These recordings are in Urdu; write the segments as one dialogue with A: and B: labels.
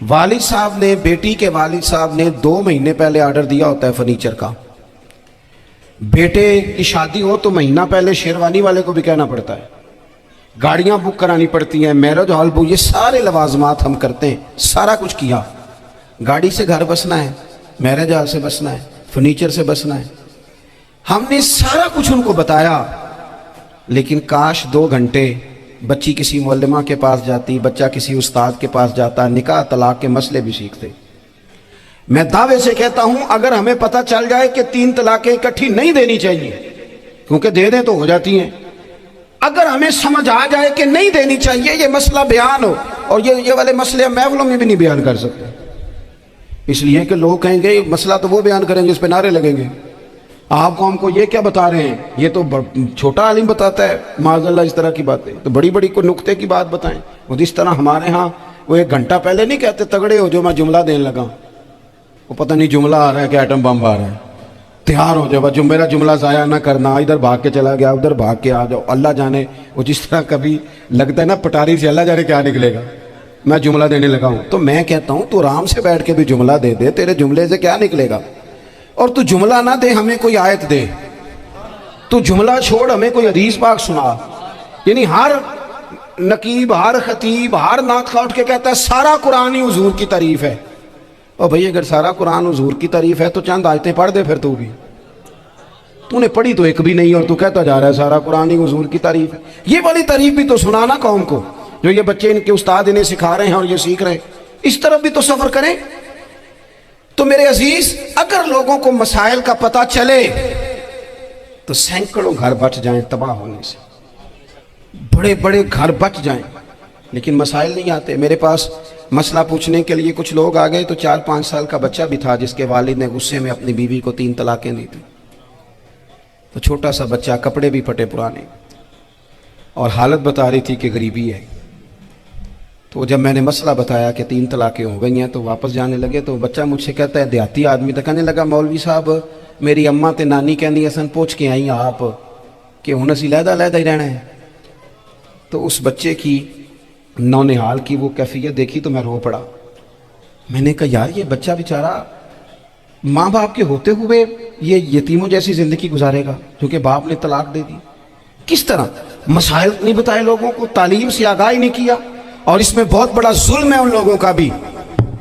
A: والد صاحب نے، بیٹی کے والد صاحب نے 2 مہینے پہلے آرڈر دیا ہوتا ہے فرنیچر کا. بیٹے کی شادی ہو تو مہینہ پہلے شیروانی والے کو بھی کہنا پڑتا ہے، گاڑیاں بک کرانی پڑتی ہیں، میرج ہال بک، یہ سارے لوازمات ہم کرتے ہیں. سارا کچھ کیا، گاڑی سے گھر بسنا ہے، میرج ہال سے بسنا ہے، فرنیچر سے بسنا ہے. ہم نے سارا کچھ ان کو بتایا. لیکن کاش 2 گھنٹے بچی کسی معلمہ کے پاس جاتی، بچہ کسی استاد کے پاس جاتا، نکاح طلاق کے مسئلے بھی سیکھتے. میں دعوے سے کہتا ہوں اگر ہمیں پتہ چل جائے کہ 3 طلاقیں اکٹھی نہیں دینی چاہیے، کیونکہ دے دیں تو ہو جاتی ہیں، اگر ہمیں سمجھ آ جائے کہ نہیں دینی چاہیے، یہ مسئلہ بیان ہو، اور یہ والے مسئلے ہم محفلوں میں بھی نہیں بیان کر سکتے، اس لیے کہ لوگ کہیں گے مسئلہ تو وہ بیان کریں گے، اس پہ نعرے لگیں گے. آپ قوم کو یہ کیا بتا رہے ہیں، یہ تو چھوٹا عالم بتاتا ہے معاذ اللہ اس طرح کی باتیں، تو بڑی بڑی کوئی نقطے کی بات بتائیں. وہ جس طرح ہمارے ہاں وہ 1 گھنٹہ پہلے نہیں کہتے تگڑے ہو جو میں جملہ دینے لگا، وہ پتہ نہیں جملہ آ رہا ہے کہ ایٹم بم آ رہا ہے، تیار ہو جاؤ، جو میرا جملہ ضائع نہ کرنا، ادھر بھاگ کے چلا گیا ادھر بھاگ کے آ جاؤ. اللہ جانے وہ جس طرح کبھی لگتا ہے نا پٹاری سے، اللہ جانے کیا نکلے گا، میں جملہ دینے لگا ہوں. تو میں کہتا ہوں تو آرام سے بیٹھ کے بھی جملہ دے دے، تیرے جملے سے کیا نکلے گا. اور تو جملہ نہ دے، ہمیں کوئی آیت دے، تو جملہ چھوڑ ہمیں کوئی حدیث پاک سنا. یعنی ہر نقیب، ہر خطیب، ہر نعت خواہ اٹھ کے کہتا ہے سارا قرآن ہی حضور کی تعریف ہے. اور بھئی اگر سارا قرآن حضور کی تعریف ہے تو چند آیتیں پڑھ دے پھر. تو نے پڑھی تو ایک بھی نہیں اور تو کہتا جا رہا ہے سارا قرآن ہی حضور کی تعریف ہے. یہ والی تعریف بھی تو سنانا قوم کو، جو یہ بچے ان کے استاد انہیں سکھا رہے ہیں اور یہ سیکھ رہے ہیں، اس طرف بھی تو سفر کریں. تو میرے عزیز، اگر لوگوں کو مسائل کا پتہ چلے تو سینکڑوں گھر بچ جائیں تباہ ہونے سے، بڑے بڑے گھر بچ جائیں. لیکن مسائل نہیں آتے. میرے پاس مسئلہ پوچھنے کے لیے کچھ لوگ آ گئے تو 4-5 سال کا بچہ بھی تھا جس کے والد نے غصے میں اپنی بیوی کو 3 طلاقیں دی تھی. تو چھوٹا سا بچہ، کپڑے بھی پھٹے پرانے، اور حالت بتا رہی تھی کہ غریبی ہے. تو جب میں نے مسئلہ بتایا کہ 3 طلاقیں ہو گئی ہیں تو واپس جانے لگے. تو بچہ مجھ سے کہتا ہے، دیہاتی آدمی تو کہنے لگا مولوی صاحب میری اماں تے نانی کہندی اسن پوچھ کے آئی آپ کہ ہن اسی علیحدہ علیحدہ ہی رہنا ہے. تو اس بچے کی نونہال کی وہ کیفیت دیکھی تو میں رو پڑا. میں نے کہا یار یہ بچہ بیچارہ ماں باپ کے ہوتے ہوئے یہ یتیموں جیسی زندگی گزارے گا کیونکہ باپ نے طلاق دے دی. کس طرح مسائل نہیں بتائے لوگوں کو، تعلیم سے آگاہی نہیں کیا. اور اس میں بہت بڑا ظلم ہے ان لوگوں کا بھی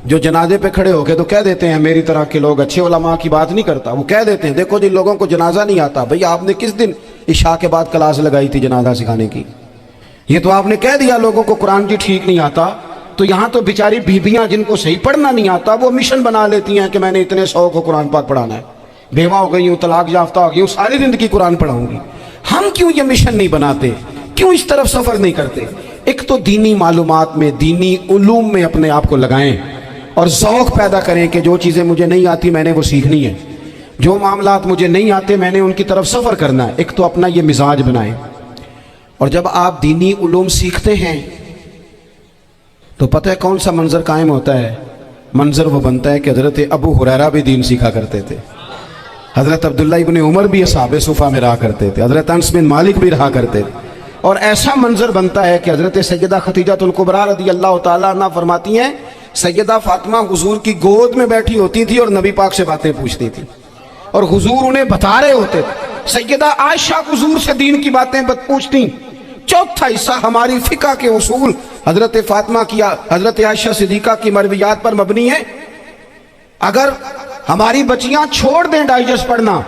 A: جو جنازے پہ کھڑے ہو کے تو کہہ دیتے ہیں، میری طرح کے لوگ اچھے علماء کی بات نہیں کرتا، وہ کہہ دیتے ہیں دیکھو جن لوگوں کو جنازہ نہیں آتا، بھئی آپ نے کس دن عشاء کے بعد کلاس لگائی تھی جنازہ سکھانے کی؟ یہ تو آپ نے کہہ دیا لوگوں کو قرآن جی ٹھیک نہیں آتا. تو یہاں تو بیچاری بیویاں جن کو صحیح پڑھنا نہیں آتا وہ مشن بنا لیتی ہیں کہ میں نے اتنے 100 کو قرآن پاک پڑھانا ہے، بیوہ ہو گئی ہوں، طلاق یافتہ ہو گئی ہوں، ساری زندگی قرآن پڑھاؤں گی. ہم کیوں یہ مشن نہیں بناتے؟ کیوں اس طرف سفر نہیں کرتے؟ ایک تو دینی معلومات میں، دینی علوم میں اپنے آپ کو لگائیں اور ذوق پیدا کریں کہ جو چیزیں مجھے نہیں آتی میں نے وہ سیکھنی ہے، جو معاملات مجھے نہیں آتے میں نے ان کی طرف سفر کرنا ہے. ایک تو اپنا یہ مزاج بنائیں. اور جب آپ دینی علوم سیکھتے ہیں تو پتہ ہے کون سا منظر قائم ہوتا ہے؟ منظر وہ بنتا ہے کہ حضرت ابو ہریرہ بھی دین سیکھا کرتے تھے، حضرت عبداللہ ابن عمر بھی اصحاب صفہ میں رہا کرتے تھے، حضرت انس بن مالک بھی رہا کرتے تھے. اور ایسا منظر بنتا ہے کہ حضرت سیدہ خدیجہ الکبریٰ رضی اللہ تعالیٰ عنہ فرماتی ہیں سیدہ فاطمہ حضور کی گود میں بیٹھی ہوتی تھی اور نبی پاک سے باتیں پوچھتی تھی اور حضور انہیں بتا رہے ہوتے تھے. سیدہ عائشہ حضور سے دین کی باتیں پوچھتی. چوتھا حصہ ہماری فقہ کے اصول حضرت فاطمہ کی، حضرت عائشہ صدیقہ کی مرویات پر مبنی ہے. اگر ہماری بچیاں چھوڑ دیں ڈائجسٹ پڑھنا،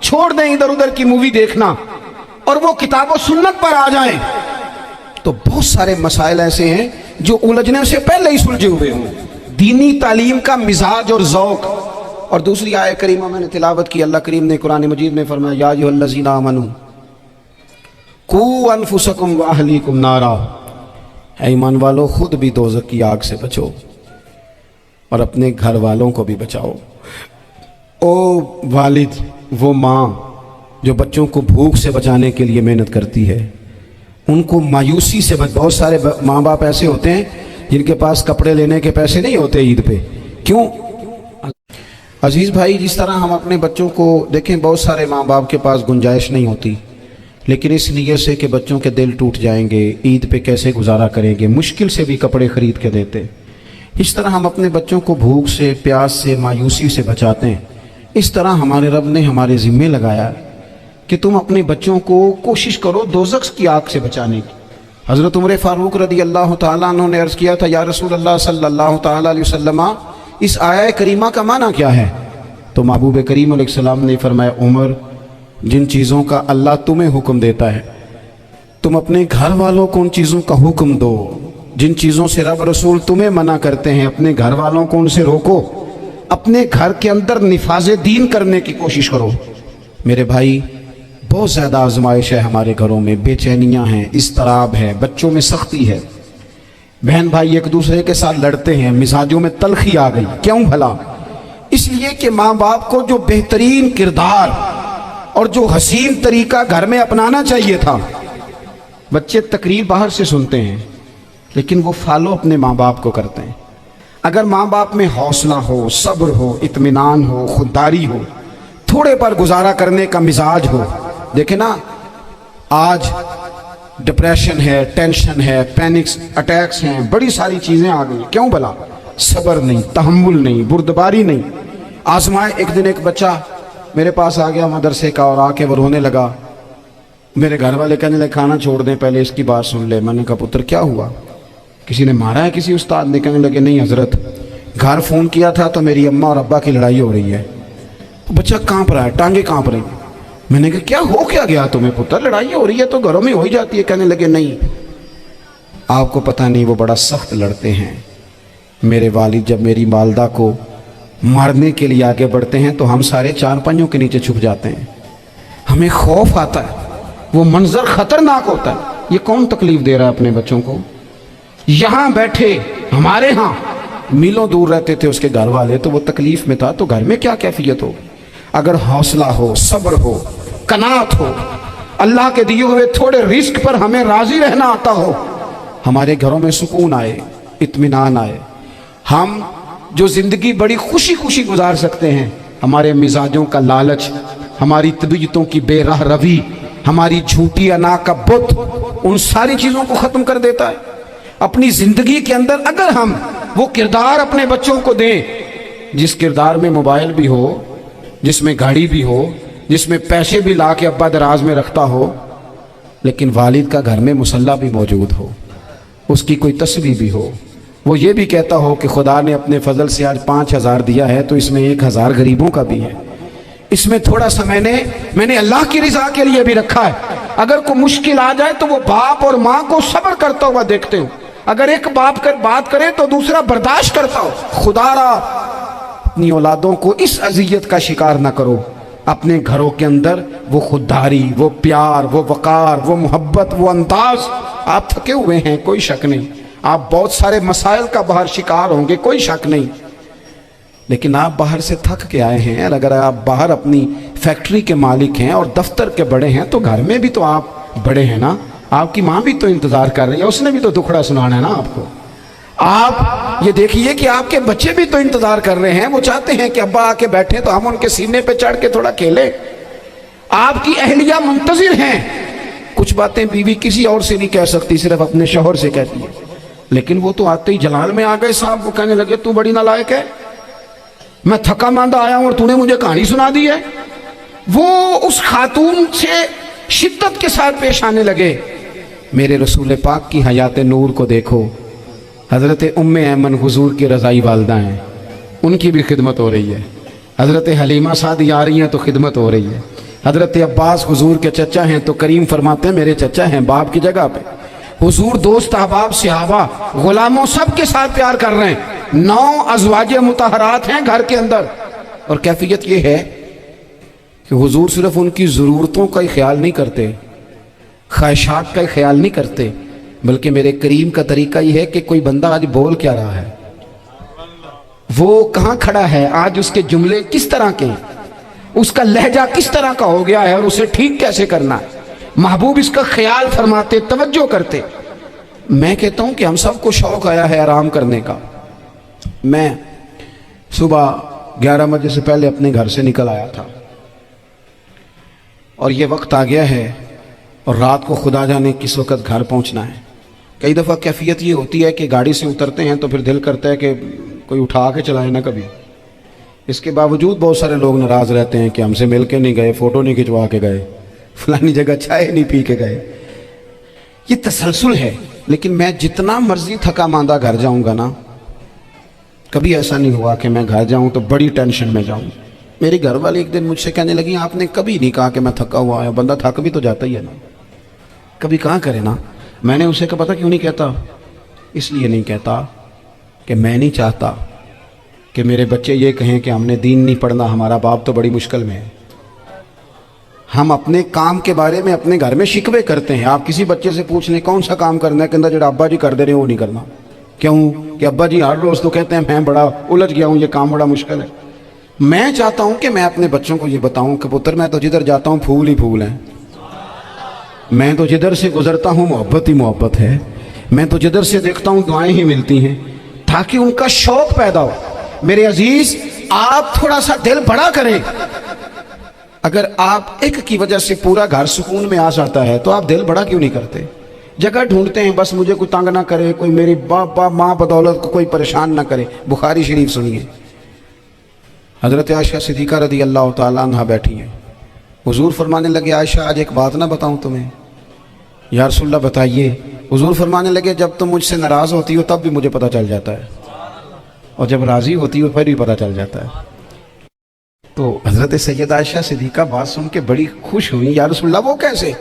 A: چھوڑ دیں ادھر ادھر کی مووی دیکھنا اور وہ کتاب و سنت پر آ جائیں تو بہت سارے مسائل ایسے ہیں جو الجھنے سے پہلے ہی سلجھے ہوئے ہوں. دینی تعلیم کا مزاج اور ذوق. اور دوسری آیت کریمہ میں نے تلاوت کی، اللہ کریم نے قرآن مجید میں فرمایا یا ایھا الذین آمنوا قوا انفسکم واہلیکم نارا، اے ایمان والو خود بھی دوزخ کی آگ سے بچو اور اپنے گھر والوں کو بھی بچاؤ. او والد، وہ ماں جو بچوں کو بھوک سے بچانے کے لیے محنت کرتی ہے، ان کو مایوسی سے بہت سارے ماں باپ ایسے ہوتے ہیں جن کے پاس کپڑے لینے کے پیسے نہیں ہوتے عید پہ. کیوں؟ عزیز بھائی، جس طرح ہم اپنے بچوں کو دیکھیں، بہت سارے ماں باپ کے پاس گنجائش نہیں ہوتی، لیکن اس نیت سے کہ بچوں کے دل ٹوٹ جائیں گے، عید پہ کیسے گزارا کریں گے، مشکل سے بھی کپڑے خرید کے دیتے. اس طرح ہم اپنے بچوں کو بھوک سے، پیاس سے، مایوسی سے بچاتے ہیں، اس طرح ہمارے رب نے ہمارے ذمے لگایا کہ تم اپنے بچوں کو کوشش کرو دوزخ کی آگ سے بچانے کی۔ حضرت عمر فاروق رضی اللہ تعالیٰ عنہ نے عرض کیا تھا، یا رسول اللہ صلی اللہ تعالیٰ علیہ وسلم، اس آیہ کریمہ کا معنی کیا ہے؟ تو محبوب کریم علیہ السلام نے فرمایا، عمر، جن چیزوں کا اللہ تمہیں حکم دیتا ہے تم اپنے گھر والوں کو ان چیزوں کا حکم دو، جن چیزوں سے رب رسول تمہیں منع کرتے ہیں اپنے گھر والوں کو ان سے روکو، اپنے گھر کے اندر نفاذ دین کرنے کی کوشش کرو۔ میرے بھائی، بہت زیادہ آزمائش ہے ہمارے گھروں میں، بے چینیاں ہیں، اضطراب ہے، بچوں میں سختی ہے، بہن بھائی ایک دوسرے کے ساتھ لڑتے ہیں، مزاجوں میں تلخی آ گئی۔ کیوں بھلا؟ اس لیے کہ ماں باپ کو جو بہترین کردار اور جو حسین طریقہ گھر میں اپنانا چاہیے تھا، بچے تقریر باہر سے سنتے ہیں لیکن وہ فالو اپنے ماں باپ کو کرتے ہیں۔ اگر ماں باپ میں حوصلہ ہو، صبر ہو، اطمینان ہو، خودداری ہو، تھوڑے پر گزارا کرنے کا مزاج ہو، دیکھیں نا آج ڈپریشن ہے، ٹینشن ہے، پینکس اٹیکس ہیں، بڑی ساری چیزیں آ گئی۔ کیوں بھلا؟ صبر نہیں، تحمل نہیں، بردباری نہیں۔ آزمائے ایک دن ایک بچہ میرے پاس آ گیا مدرسے کا، اور آ کے وہ رونے لگا۔ میرے گھر والے کہنے لگے کھانا چھوڑ دیں، پہلے اس کی بات سن لے۔ میں نے کہا پتر کیا ہوا؟ کسی نے مارا ہے کسی استاد نے؟ کہنے لگے نہیں حضرت، گھر فون کیا تھا تو میری اماں اور ابا کی لڑائی ہو رہی ہے۔ بچہ کانپ رہا ہے، ٹانگیں کانپ رہی ہیں۔ میں نے کہا کیا ہو کیا گیا تمہیں پتر؟ لڑائی ہو رہی ہے تو گھروں میں ہو ہی جاتی ہے۔ کہنے لگے نہیں، آپ کو پتہ نہیں، وہ بڑا سخت لڑتے ہیں۔ میرے والد جب میری والدہ کو مارنے کے لیے آگے بڑھتے ہیں تو ہم سارے چارپائیوں کے نیچے چھپ جاتے ہیں، ہمیں خوف آتا ہے، وہ منظر خطرناک ہوتا ہے۔ یہ کون تکلیف دے رہا ہے اپنے بچوں کو؟ یہاں بیٹھے ہمارے ہاں میلوں دور رہتے تھے اس کے گھر والے، تو وہ تکلیف میں تھا، تو گھر میں کیا کیفیت ہو؟ اگر حوصلہ ہو، صبر ہو، قناعت ہو، اللہ کے دیے ہوئے تھوڑے رزق پر ہمیں راضی رہنا آتا ہو، ہمارے گھروں میں سکون آئے، اطمینان آئے، ہم جو زندگی بڑی خوشی خوشی گزار سکتے ہیں، ہمارے مزاجوں کا لالچ، ہماری طبیعتوں کی بے راہ روی، ہماری جھوٹی انا کا بت، ان ساری چیزوں کو ختم کر دیتا ہے۔ اپنی زندگی کے اندر اگر ہم وہ کردار اپنے بچوں کو دیں، جس کردار میں موبائل بھی ہو، جس میں گاڑی بھی ہو، جس میں پیسے بھی لا کے ابا دراز میں رکھتا ہو، لیکن والد کا گھر میں مصلی بھی موجود ہو، اس کی کوئی تسبیح بھی ہو، وہ یہ بھی کہتا ہو کہ خدا نے اپنے فضل سے آج 5,000 دیا ہے تو اس میں 1,000 غریبوں کا بھی ہے، اس میں تھوڑا سا میں نے اللہ کی رضا کے لیے بھی رکھا ہے۔ اگر کوئی مشکل آ جائے تو وہ باپ اور ماں کو صبر کرتا ہوا دیکھتے ہو، اگر ایک باپ بات کرے تو دوسرا برداشت کرتا ہو۔ خدا را اپنی اولادوں کو اس اذیت کا شکار نہ کرو۔ اپنے گھروں کے اندر وہ خودداری، وہ پیار، وہ وقار، وہ محبت، وہ انداز۔ آپ تھکے ہوئے ہیں، کوئی شک نہیں، آپ بہت سارے مسائل کا باہر شکار ہوں گے، کوئی شک نہیں، لیکن آپ باہر سے تھک کے آئے ہیں، اور اگر آپ باہر اپنی فیکٹری کے مالک ہیں اور دفتر کے بڑے ہیں تو گھر میں بھی تو آپ بڑے ہیں نا، آپ کی ماں بھی تو انتظار کر رہی ہے، اس نے بھی تو دکھڑا سنانا ہے نا آپ کو۔ آپ یہ دیکھیے کہ آپ کے بچے بھی تو انتظار کر رہے ہیں، وہ چاہتے ہیں کہ ابا آ کے بیٹھیں تو ہم ان کے سینے پہ چڑھ کے تھوڑا کھیلیں۔ آپ کی اہلیہ منتظر ہیں، کچھ باتیں بیوی کسی اور سے نہیں کہہ سکتی، صرف اپنے شوہر سے کہتی ہے، لیکن وہ تو آتے ہی جلال میں آ گئے صاحب، وہ کہنے لگے تو بڑی نالائق ہے، میں تھکا ماندہ آیا ہوں اور تو نے مجھے کہانی سنا دی ہے۔ وہ اس خاتون سے شدت کے ساتھ پیش آنے لگے۔ میرے رسول پاک کی حیات نور کو دیکھو، حضرت ام ایمن حضور کی رضائی والدہ ہیں، ان کی بھی خدمت ہو رہی ہے، حضرت حلیمہ سعدی آ رہی ہیں تو خدمت ہو رہی ہے، حضرت عباس حضور کے چچا ہیں تو کریم فرماتے ہیں میرے چچا ہیں باپ کی جگہ پہ، حضور دوست احباب صحابہ غلاموں سب کے ساتھ پیار کر رہے ہیں، 9 ازواج مطہرات ہیں گھر کے اندر، اور کیفیت یہ ہے کہ حضور صرف ان کی ضرورتوں کا ہی خیال نہیں کرتے، خواہشات کا ہی خیال نہیں کرتے، بلکہ میرے کریم کا طریقہ یہ ہے کہ کوئی بندہ آج بول کیا رہا ہے، وہ کہاں کھڑا ہے آج، اس کے جملے کس طرح کے ہیں، اس کا لہجہ کس طرح کا ہو گیا ہے اور اسے ٹھیک کیسے کرنا ہے، محبوب اس کا خیال فرماتے، توجہ کرتے۔ میں کہتا ہوں کہ ہم سب کو شوق آیا ہے آرام کرنے کا۔ میں صبح 11 بجے سے پہلے اپنے گھر سے نکل آیا تھا، اور یہ وقت آ گیا ہے اور رات کو خدا جانے کس وقت گھر پہنچنا ہے، کئی دفعہ کیفیت یہ ہوتی ہے کہ گاڑی سے اترتے ہیں تو پھر دل کرتا ہے کہ کوئی اٹھا کے چلائے نہ کبھی. اس کے باوجود بہت سارے لوگ ناراض رہتے ہیں کہ ہم سے مل کے نہیں گئے، فوٹو نہیں کھنچوا کے گئے، فلانی جگہ چائے نہیں پی کے گئے. یہ تسلسل ہے. لیکن میں جتنا مرضی تھکا ماندہ گھر جاؤں گا نا، کبھی ایسا نہیں ہوا کہ میں گھر جاؤں تو بڑی ٹینشن میں جاؤں. میری گھر والی ایک دن مجھ سے کہنے لگی آپ نے کبھی نہیں کہا کہ میں تھکا ہوا ہے. بندہ تھک بھی تو جاتا ہی ہے نا، کبھی کہاں کرے نا. میں نے اسے کہا پتہ کیوں نہیں کہتا؟ اس لیے نہیں کہتا کہ میں نہیں چاہتا کہ میرے بچے یہ کہیں کہ ہم نے دین نہیں پڑھنا، ہمارا باپ تو بڑی مشکل میں ہے. ہم اپنے کام کے بارے میں اپنے گھر میں شکوے کرتے ہیں. آپ کسی بچے سے پوچھ لیں کون سا کام کرنا ہے، کہ جڑا ابا جی کر دے رہے ہیں وہ نہیں کرنا. کیوں؟ کہ ابا جی ہر روز تو کہتے ہیں میں بڑا الجھ گیا ہوں، یہ کام بڑا مشکل ہے. میں چاہتا ہوں کہ میں اپنے بچوں کو یہ بتاؤں کہ پتر میں تو جدھر جاتا ہوں پھول ہی پھول ہیں، میں تو جدھر سے گزرتا ہوں محبت ہی محبت ہے، میں تو جدھر سے دیکھتا ہوں دعائیں ہی ملتی ہیں، تاکہ ان کا شوق پیدا ہو. میرے عزیز، آپ تھوڑا سا دل بڑا کریں. اگر آپ ایک کی وجہ سے پورا گھر سکون میں آ جاتا ہے تو آپ دل بڑا کیوں نہیں کرتے؟ جگہ ڈھونڈتے ہیں بس مجھے کوئی تنگ نہ کرے، کوئی میری باپ ماں بدولت کو کوئی پریشان نہ کرے. بخاری شریف سنیے، حضرت عائشہ صدیقہ رضی اللہ تعالیٰ عنہ بیٹھی ہیں. حضور فرمانے لگے عائشہ آج ایک بات نہ بتاؤں تمہیں؟ یا رسول اللہ بتائیے. حضور فرمانے لگے جب تم مجھ سے ناراض ہوتی ہو تب بھی مجھے پتہ چل جاتا ہے، اور جب راضی ہوتی ہو پھر بھی پتہ چل جاتا ہے. تو حضرت سیدہ عائشہ صدیقہ بات سن کے بڑی خوش ہوئی. یا رسول اللہ وہ کیسے؟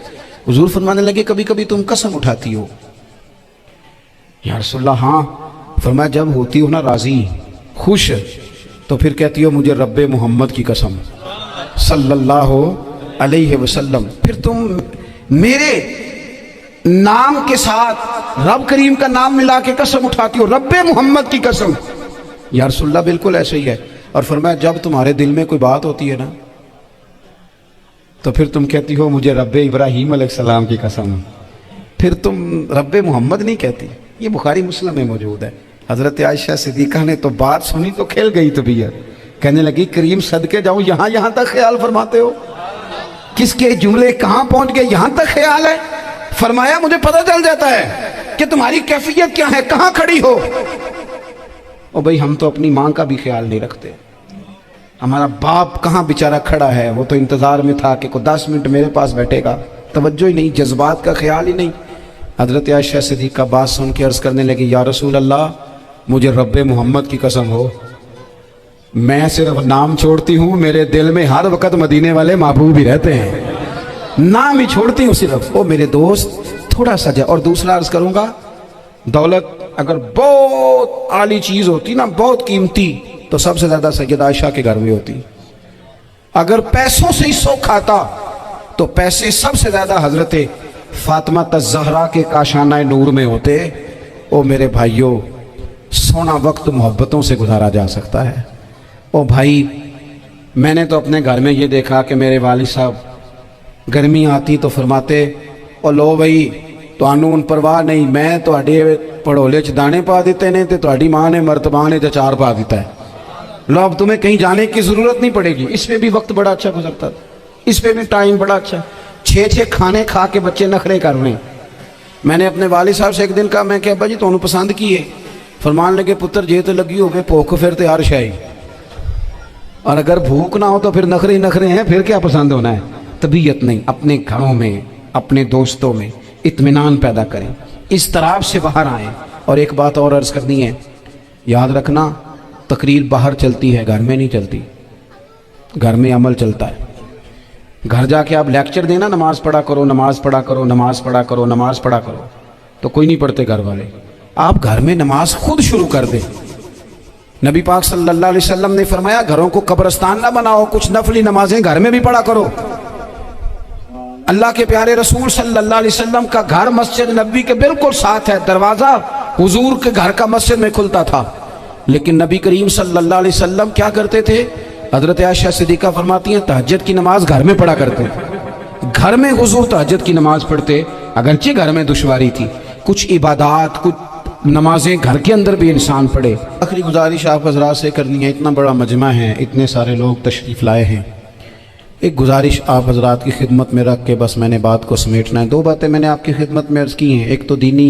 A: حضور فرمانے لگے کبھی کبھی تم قسم اٹھاتی ہو. یا رسول اللہ ہاں. فرمایا جب ہوتی ہو نا راضی خوش تو پھر کہتی ہو مجھے رب محمد کی قسم صلی اللہ علیہ وسلم. پھر تم میرے نام کے ساتھ رب کریم کا نام ملا کے قسم اٹھاتی ہو رب محمد کی قسم. یا رسول اللہ بالکل ایسے ہی ہے. اور فرمایا جب تمہارے دل میں کوئی بات ہوتی ہے نا تو پھر تم کہتی ہو مجھے رب ابراہیم علیہ السلام کی قسم، پھر تم رب محمد نہیں کہتی. یہ بخاری مسلم میں موجود ہے. حضرت عائشہ صدیقہ نے تو بات سنی تو کھل گئی طبیعت، کہنے لگی کریم صدقے جاؤں یہاں تک خیال فرماتے ہو؟ کس کے جملے کہاں پہنچ گئے، یہاں تک خیال ہے. فرمایا مجھے پتہ چل جاتا ہے کہ تمہاری کیفیت کیا ہے، کہاں کھڑی ہو. اور بھئی ہم تو اپنی ماں کا بھی خیال نہیں رکھتے. ہمارا باپ کہاں بیچارہ کھڑا ہے، وہ تو انتظار میں تھا کہ کوئی 10 منٹ میرے پاس بیٹھے گا. توجہ ہی نہیں، جذبات کا خیال ہی نہیں. حضرت عائشہ صدیقہ بات سن کے عرض کرنے لگی یا رسول اللہ مجھے رب محمد کی قسم ہو، میں صرف نام چھوڑتی ہوں، میرے دل میں ہر وقت مدینے والے محبوب ہی رہتے ہیں، نام ہی چھوڑتی ہوں صرف. او میرے دوست تھوڑا سا اور دوسرا عرض کروں گا، دولت اگر بہت عالی چیز ہوتی نا، بہت قیمتی، تو سب سے زیادہ سیدہ عائشہ کے گھر میں ہوتی. اگر پیسوں سے ہی سو کھاتا تو پیسے سب سے زیادہ حضرت فاطمہ الزہرا کے کاشانہ نور میں ہوتے. او میرے بھائیوں، سونا وقت محبتوں سے گزارا جا سکتا ہے. او بھائی، میں نے تو اپنے گھر میں یہ دیکھا کہ میرے والد صاحب گرمی آتی تو فرماتے او لو بھائی تانوں ان پرواہ نہیں، میں تواڈے پڑھولے چ دانے پا دیتے نے تے تواڈی ماں نے مرتبان تے چار پا دیتا ہے، لو اب تمہیں کہیں جانے کی ضرورت نہیں پڑے گی. اس پہ بھی وقت بڑا اچھا گزرتا تھا، اس پہ بھی ٹائم بڑا اچھا. 6 کھانے کھا کے بچے نخرے کر رہے ہیں. میں نے اپنے والد صاحب سے ایک دن کہا، میں کہ ابا جی تانوں پسند کی ہے؟ فرمان لگے پتر جے تو لگی ہوگی بھوک پھر تے ہر شے، اور اگر بھوک نہ ہو تو پھر نخرے ہی نخرے ہیں، پھر کیا پسند ہونا ہے. طبیعت نہیں، اپنے گھروں میں اپنے دوستوں میں اطمینان پیدا کریں، اضطراب سے باہر آئیں. اور ایک بات اور عرض کرنی ہے، یاد رکھنا تقریر باہر چلتی ہے، گھر میں نہیں چلتی. گھر میں عمل چلتا ہے. گھر جا کے آپ لیکچر دینا نماز پڑھا کرو، نماز پڑھا کرو، نماز پڑھا کرو، نماز پڑھا کرو، تو کوئی نہیں پڑھتے گھر والے. آپ گھر میں نماز خود شروع کر دیں. نبی پاک صلی اللہ علیہ وسلم نے فرمایا گھروں کو قبرستان نہ بناؤ، کچھ نفلی نمازیں گھر میں بھی پڑھا کرو. اللہ کے پیارے رسول صلی اللہ علیہ وسلم کا گھر مسجد نبی کے بالکل ساتھ ہے، دروازہ حضور کے گھر کا مسجد میں کھلتا تھا. لیکن نبی کریم صلی اللہ علیہ وسلم کیا کرتے تھے؟ حضرت عائشہ صدیقہ فرماتی ہیں تہجد کی نماز گھر میں پڑھا کرتے. گھر میں حضور تہجد کی نماز پڑھتے، اگرچہ گھر میں دشواری تھی، کچھ عبادات کچھ نمازیں گھر کے اندر بھی انسان پڑھے. آخری گزارش آپ حضرات سے کرنی ہے، اتنا بڑا مجمع ہے، اتنے سارے لوگ تشریف لائے ہیں. ایک گزارش آپ حضرات کی خدمت میں رکھ کے بس میں نے بات کو سمیٹنا ہے. 2 باتیں میں نے آپ کی خدمت میں عرض کی ہیں. ایک تو دینی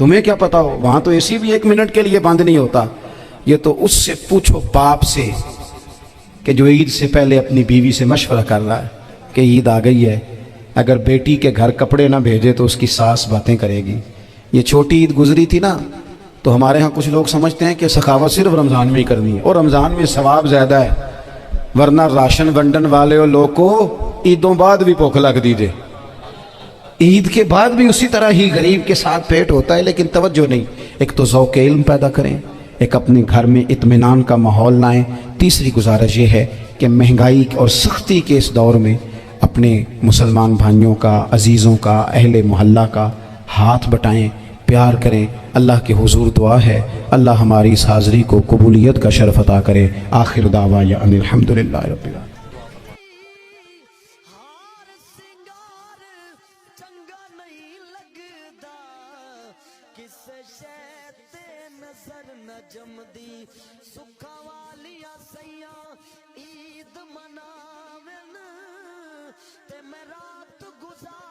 A: تمہیں کیا پتا ہو, وہاں تو اے سی بھی 1 منٹ کے لیے بند نہیں ہوتا. یہ تو اس سے پوچھو باپ سے کہ جو عید سے پہلے اپنی بیوی سے مشورہ کر رہا ہے کہ عید آ گئی ہے, اگر بیٹی کے گھر کپڑے نہ بھیجے تو اس کی ساس باتیں کرے گی. یہ چھوٹی عید گزری تھی نا, تو ہمارے ہاں کچھ لوگ سمجھتے ہیں کہ سخاوت صرف رمضان میں ہی کرنی ہے, اور رمضان میں ثواب زیادہ ہے, ورنہ راشن ونڈن والے اور لوگ کو عیدوں بعد بھی بھوک لگ دیجئے, عید کے بعد بھی اسی طرح ہی غریب کے ساتھ پیٹ ہوتا ہے, لیکن توجہ نہیں. ایک تو ذوق علم پیدا کریں, ایک اپنے گھر میں اطمینان کا ماحول لائیں. تیسری گزارش یہ ہے کہ مہنگائی اور سختی کے اس دور میں اپنے مسلمان بھائیوں کا, عزیزوں کا, اہل محلہ کا ہاتھ بٹائیں, پیار کریں. اللہ کے حضور دعا ہے اللہ ہماری اس حاضری کو قبولیت کا شرف عطا کرے. آخر دعوانا ان الحمدللہ رب العالمین.
B: جمدی سکھا والیاں سیاں عید مناون تے میں رات گزار